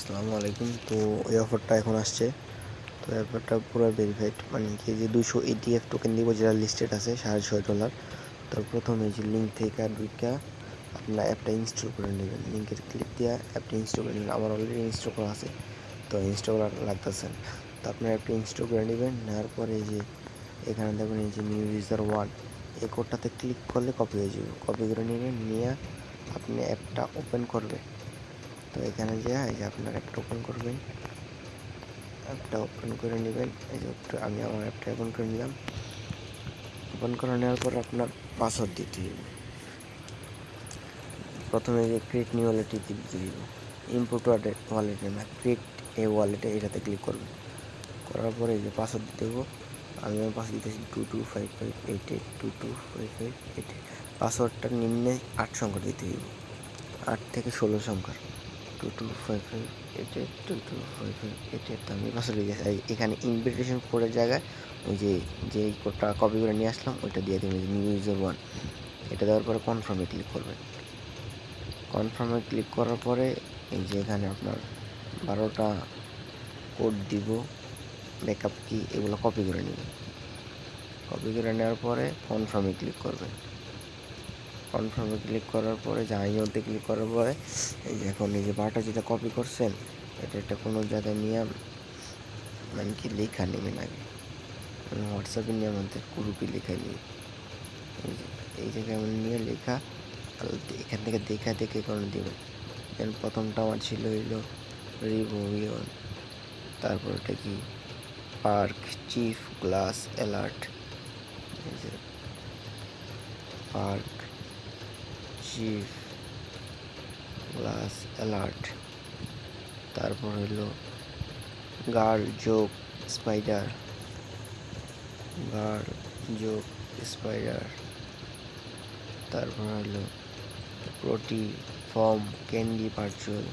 আসসালামু আলাইকুম। তো এই অফারটা এখন আসছে। তো এই অফারটা পুরো ভেরিফাইড, মানে কি যে 200 ETF টোকেন দিব, যেটা লিস্টেড আছে $650। তো প্রথমে এই যে লিঙ্ক থেকে ঢুইকা আপনার অ্যাপটা ইনস্টল করে নেবেন। লিঙ্কের ক্লিক দিয়ে অ্যাপটা ইনস্টল করে নেবেন। আমার অলরেডি ইনস্টল করা আছে, তো ইনস্টল করা লাগতেছে। তো আপনার অ্যাপটা ইনস্টল করে নেবেন। নেওয়ার পরে এই যে এখানে দেখবেন এই যে নিউ ইউজার 1, এই কোডটাতে ক্লিক করলে কপি হয়ে যাবে। কপি করে নেবেন, নিয়ে আপনি অ্যাপটা ওপেন করবেন। তো এখানে যে এই যে আপনার অ্যাপটা ওপেন করবেন, অ্যাপটা ওপেন করে নেবেন। এই যে আমি আমার অ্যাপটা ওপেন করে নিলাম। ওপেন করে নেওয়ার পর আপনার পাসওয়ার্ড দিতে হবে। প্রথমে যে ক্রিয়েট নিউ ওয়ালেটে দিতে দিব, ইম্পোর্ট ওয়ালেটে না, ক্রিয়েট এ ওয়ালেটে, এটাতে ক্লিক করবেন। করার পরে এই যে পাসওয়ার্ড দিতে দেবো। আমি আমার পাসওয়ার্ড দিতেছি 225588225588। পাসওয়ার্ডটা নিম্নে 8 সংখ্যা দিতে দিব, 8 থেকে 16 সংখ্যার। 225588225588। তো আমি পাসওয়ার্ড দিয়ে এখানে ইনভিটেশন কোডের জায়গায় ওই যে কোডটা কপি করে নিয়ে আসলাম ওইটা দিয়ে দেবেন, নিউ ইউজার 1। এটা দেওয়ার পরে কনফার্মে ক্লিক করবেন। কনফার্মে ক্লিক করার পরে এই যে এখানে আপনার 12টা কোড দিব, ব্যাকআপ কি, এগুলো কপি করে নেবেন। কপি করে নেওয়ার পরে কনফার্মে ক্লিক করবেন। কনফার্মে ক্লিক করার পরে জাইওতে ক্লিক করার পরে এই যে এখন এই যে বারটা যেটা কপি করছেন, এটা একটা কোনো জায়গায় নিয়ে মানে কি লেখা নেবেন। আগে আমি হোয়াটসঅ্যাপে নিয়ে আমাদের গ্রুপে লেখা নিই। এই জায়গায় আমি নিয়ে লেখা এখান থেকে দেখে কোনো দেবেন। যেমন প্রথমটা আমার ছিল হইলো রিভিউন, তারপর ওটা কি পার্ক চিফ গ্লাস অ্যালার্ট, এই যে পার্ক চিফ গ্লাস অ্যালার্ট। তারপর হইলো গার্ল যোগ স্পাইডার, গার্ল যোগ স্পাইডার। তারপর হলো প্রোটি ফর্ম ক্যান্ডি ভার্চুয়াল,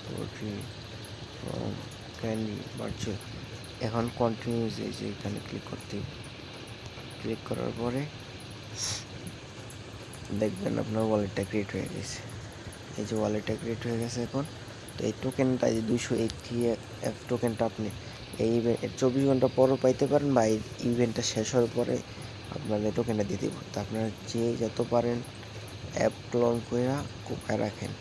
প্রোটি ফর্ম ক্যান্ডি ভার্চুয়াল। এখন কন্টিনিউস এই যে এখানে ক্লিক করতে, ক্লিক করার পরে দেখবেন আপনার ওয়ালেটটা ক্রিয়েট হয়ে গেছে। এই যে ওয়ালেটটা ক্রিয়েট হয়ে গেছে এখন। তো এই টোকেনটা, এই 200 ETF টোকেনটা আপনি এই 24 ঘন্টা পরও পাইতে পারেন, বা এই ইভেন্টটা শেষ হওয়ার পরে আপনার এই টোকেনটা দিয়ে দেবো। তো আপনারা যে যত পারেন অ্যাপ ক্লোন করে কোপায় রাখেন।